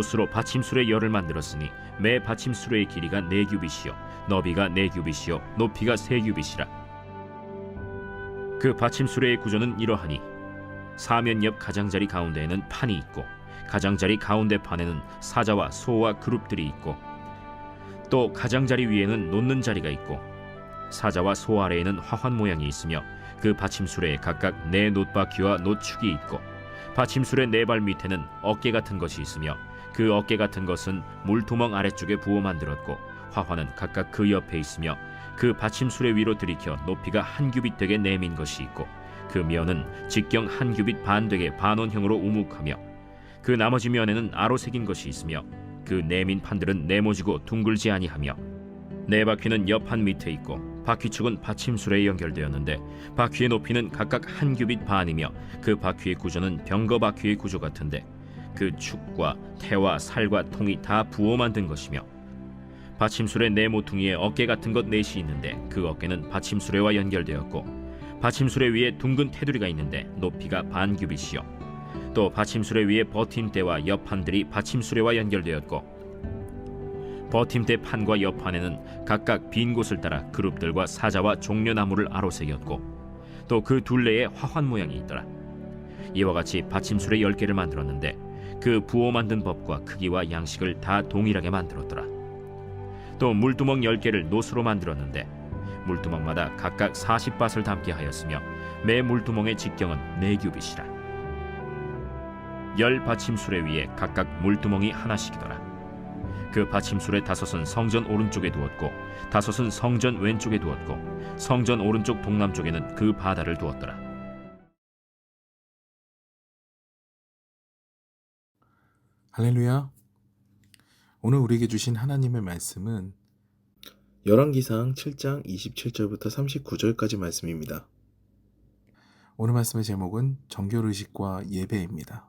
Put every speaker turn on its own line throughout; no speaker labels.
노스로 받침술의 열을 만들었으니 매 받침술의 길이가 4규빗이요 너비가 4규빗이요 높이가 3규빗이라. 그 받침술의 구조는 이러하니 사면 옆 가장자리 가운데에는 판이 있고 가장자리 가운데 판에는 사자와 소와 그룹들이 있고 또 가장자리 위에는 놓는 자리가 있고 사자와 소 아래에는 화환 모양이 있으며 그 받침술에 각각 4 놋바퀴와 놋축이 있고 받침술의 4발 밑에는 어깨 같은 것이 있으며 그 어깨 같은 것은 물두멍 아래쪽에 부어 만들었고 화환은 각각 그 옆에 있으며 그 받침술의 위로 들이켜 높이가 1규빗 되게 내민 것이 있고 그 면은 직경 1규빗 반 되게 반원형으로 우묵하며 그 나머지 면에는 아로 새긴 것이 있으며 그 내민 판들은 네모지고 둥글지 아니하며 4바퀴는 옆판 밑에 있고 바퀴축은 받침술에 연결되었는데 바퀴의 높이는 각각 1규빗 반이며 그 바퀴의 구조는 병거 바퀴의 구조 같은데 그 축과 태와 살과 통이 다 부어 만든 것이며 받침술의 4모퉁이에 어깨 같은 것 4이 있는데 그 어깨는 받침술에와 연결되었고 받침술의 위에 둥근 테두리가 있는데 높이가 반 규빗이요 또 받침술의 위에 버팀대와 옆판들이 받침술에와 연결되었고 버팀대 판과 옆판에는 각각 빈 곳을 따라 그룹들과 사자와 종려나무를 아로새겼고 또 그 둘레에 화환 모양이 있더라. 이와 같이 받침술의 10개를 만들었는데 그 부어 만든 법과 크기와 양식을 다 동일하게 만들었더라. 또 물두멍 10개를 놋으로 만들었는데 물두멍마다 각각 40밭을 담게 하였으며 매 물두멍의 직경은 4규빗이라. 10 받침술의 위에 각각 물두멍이 하나씩이더라. 그 받침술의 5은 성전 오른쪽에 두었고 5은 성전 왼쪽에 두었고 성전 오른쪽 동남쪽에는 그 바다를 두었더라.
할렐루야. 오늘 우리에게 주신 하나님의 말씀은 열왕기상 7장 27절부터 39절까지 말씀입니다. 오늘 말씀의 제목은 정결의식과 예배입니다.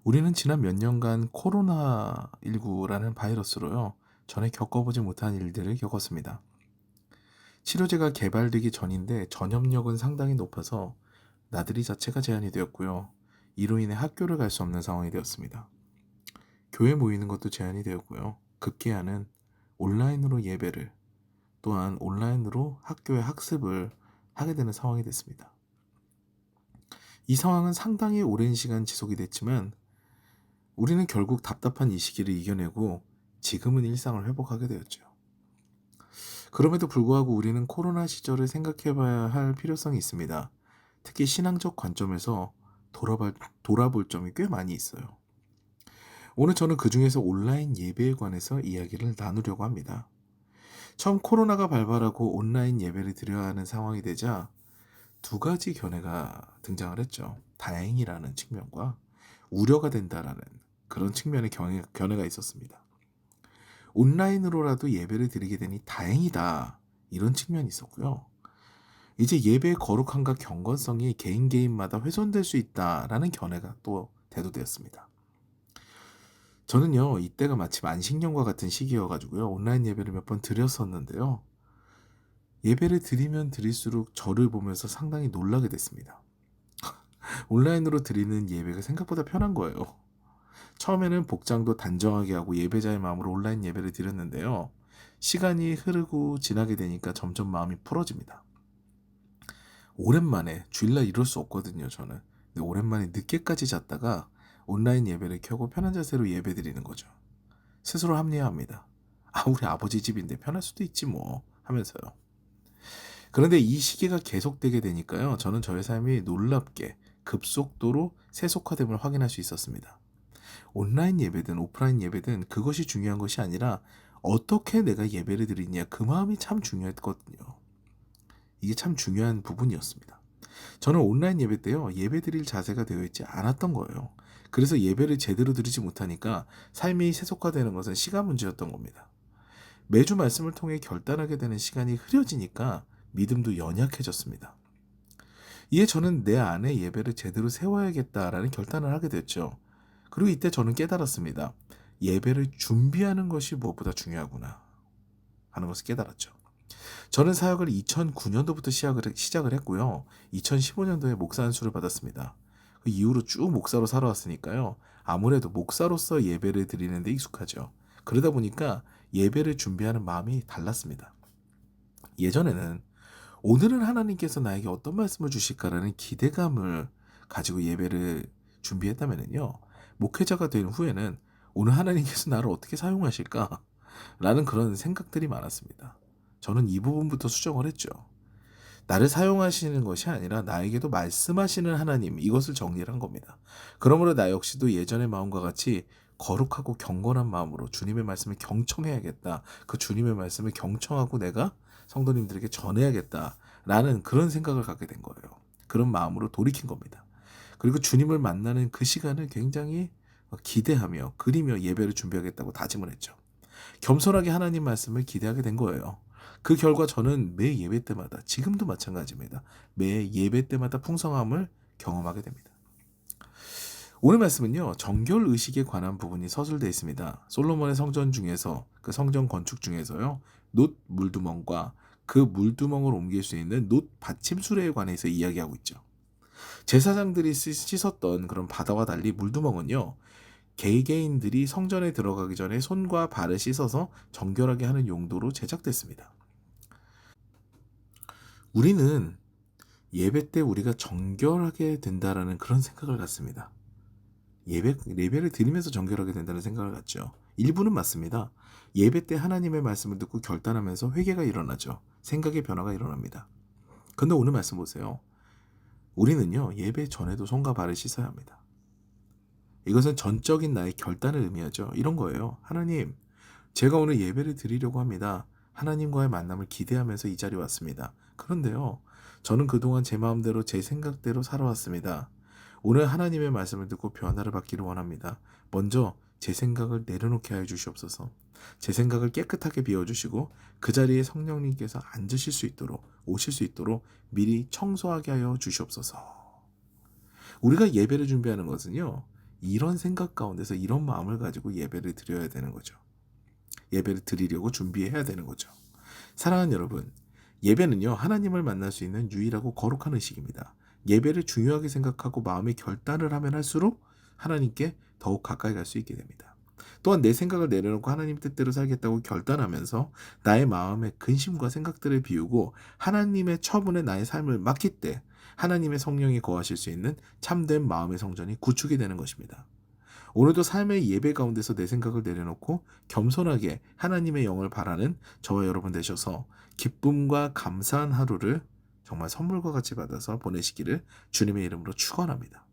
우리는 지난 몇 년간 코로나19라는 바이러스로요, 전에 겪어보지 못한 일들을 겪었습니다. 치료제가 개발되기 전인데 전염력은 상당히 높아서 나들이 자체가 제한이 되었고요. 이로 인해 학교를 갈 수 없는 상황이 되었습니다. 교회 모이는 것도 제한이 되었고요. 급기야는 온라인으로 예배를, 또한 온라인으로 학교의 학습을 하게 되는 상황이 됐습니다. 이 상황은 상당히 오랜 시간 지속이 됐지만 우리는 결국 답답한 이 시기를 이겨내고 지금은 일상을 회복하게 되었죠. 그럼에도 불구하고 우리는 코로나 시절을 생각해봐야 할 필요성이 있습니다. 특히 신앙적 관점에서 돌아볼 점이 꽤 많이 있어요. 오늘 저는 그 중에서 온라인 예배에 관해서 이야기를 나누려고 합니다. 처음 코로나가 발발하고 온라인 예배를 드려야 하는 상황이 되자 2가지 견해가 등장을 했죠. 다행이라는 측면과 우려가 된다라는 그런 측면의 견해가 있었습니다. 온라인으로라도 예배를 드리게 되니 다행이다, 이런 측면이 있었고요. 이제 예배의 거룩함과 경건성이 개인마다 훼손될 수 있다라는 견해가 또 대두되었습니다. 저는요, 이때가 마치 만식년과 같은 시기여가지고요, 온라인 예배를 몇 번 드렸었는데요. 예배를 드리면 드릴수록 저를 보면서 상당히 놀라게 됐습니다. 온라인으로 드리는 예배가 생각보다 편한 거예요. 처음에는 복장도 단정하게 하고 예배자의 마음으로 온라인 예배를 드렸는데요. 시간이 흐르고 지나게 되니까 점점 마음이 풀어집니다. 오랜만에, 주일날 이럴 수 없거든요, 저는. 근데 오랜만에 늦게까지 잤다가 온라인 예배를 켜고 편한 자세로 예배 드리는 거죠. 스스로 합리화합니다. 우리 아버지 집인데 편할 수도 있지 뭐 하면서요. 그런데 이 시기가 계속되게 되니까요, 저는 저의 삶이 놀랍게 급속도로 세속화됨을 확인할 수 있었습니다. 온라인 예배든 오프라인 예배든 그것이 중요한 것이 아니라 어떻게 내가 예배를 드리냐, 그 마음이 참 중요했거든요. 이게 참 중요한 부분이었습니다. 저는 온라인 예배 때요, 예배 드릴 자세가 되어 있지 않았던 거예요. 그래서 예배를 제대로 드리지 못하니까 삶이 세속화되는 것은 시간 문제였던 겁니다. 매주 말씀을 통해 결단하게 되는 시간이 흐려지니까 믿음도 연약해졌습니다. 이에 저는 내 안에 예배를 제대로 세워야겠다라는 결단을 하게 됐죠. 그리고 이때 저는 깨달았습니다. 예배를 준비하는 것이 무엇보다 중요하구나 하는 것을 깨달았죠. 저는 사역을 2009년도부터 시작을 했고요. 2015년도에 목사 안수를 받았습니다. 그 이후로 쭉 목사로 살아왔으니까요. 아무래도 목사로서 예배를 드리는 데 익숙하죠. 그러다 보니까 예배를 준비하는 마음이 달랐습니다. 예전에는 오늘은 하나님께서 나에게 어떤 말씀을 주실까라는 기대감을 가지고 예배를 준비했다면요. 목회자가 된 후에는 오늘 하나님께서 나를 어떻게 사용하실까? 라는 그런 생각들이 많았습니다. 저는 이 부분부터 수정을 했죠. 나를 사용하시는 것이 아니라 나에게도 말씀하시는 하나님, 이것을 정리를 한 겁니다. 그러므로 나 역시도 예전의 마음과 같이 거룩하고 경건한 마음으로 주님의 말씀을 경청해야겠다. 그 주님의 말씀을 경청하고 내가 성도님들에게 전해야겠다라는 그런 생각을 갖게 된 거예요. 그런 마음으로 돌이킨 겁니다. 그리고 주님을 만나는 그 시간을 굉장히 기대하며 그리며 예배를 준비하겠다고 다짐을 했죠. 겸손하게 하나님 말씀을 기대하게 된 거예요. 그 결과 저는 매 예배 때마다, 지금도 마찬가지입니다. 매 예배 때마다 풍성함을 경험하게 됩니다. 오늘 말씀은요, 정결 의식에 관한 부분이 서술되어 있습니다. 솔로몬의 성전 중에서, 그 성전 건축 중에서요, 놋 물두멍과 그 물두멍을 옮길 수 있는 놋 받침수레에 관해서 이야기하고 있죠. 제사장들이 씻었던 그런 바다와 달리 물두멍은요, 개개인들이 성전에 들어가기 전에 손과 발을 씻어서 정결하게 하는 용도로 제작됐습니다. 우리는 예배 때 우리가 정결하게 된다라는 그런 생각을 갖습니다. 예배를 드리면서 정결하게 된다는 생각을 갖죠. 일부는 맞습니다. 예배 때 하나님의 말씀을 듣고 결단하면서 회개가 일어나죠. 생각의 변화가 일어납니다. 근데 오늘 말씀 보세요. 우리는요, 예배 전에도 손과 발을 씻어야 합니다. 이것은 전적인 나의 결단을 의미하죠. 이런 거예요. 하나님, 제가 오늘 예배를 드리려고 합니다. 하나님과의 만남을 기대하면서 이 자리에 왔습니다. 그런데요, 저는 그동안 제 마음대로 제 생각대로 살아왔습니다. 오늘 하나님의 말씀을 듣고 변화를 받기를 원합니다. 먼저 제 생각을 내려놓게 하여 주시옵소서. 제 생각을 깨끗하게 비워주시고 그 자리에 성령님께서 앉으실 수 있도록, 오실 수 있도록 미리 청소하게 하여 주시옵소서. 우리가 예배를 준비하는 것은요, 이런 생각 가운데서 이런 마음을 가지고 예배를 드려야 되는 거죠. 예배를 드리려고 준비해야 되는 거죠. 사랑하는 여러분, 예배는요, 하나님을 만날 수 있는 유일하고 거룩한 의식입니다. 예배를 중요하게 생각하고 마음의 결단을 하면 할수록 하나님께 더욱 가까이 갈 수 있게 됩니다. 또한 내 생각을 내려놓고 하나님 뜻대로 살겠다고 결단하면서 나의 마음의 근심과 생각들을 비우고 하나님의 처분에 나의 삶을 맡길 때 하나님의 성령이 거하실 수 있는 참된 마음의 성전이 구축이 되는 것입니다. 오늘도 삶의 예배 가운데서 내 생각을 내려놓고 겸손하게 하나님의 영을 바라는 저와 여러분 되셔서 기쁨과 감사한 하루를 정말 선물과 같이 받아서 보내시기를 주님의 이름으로 축원합니다.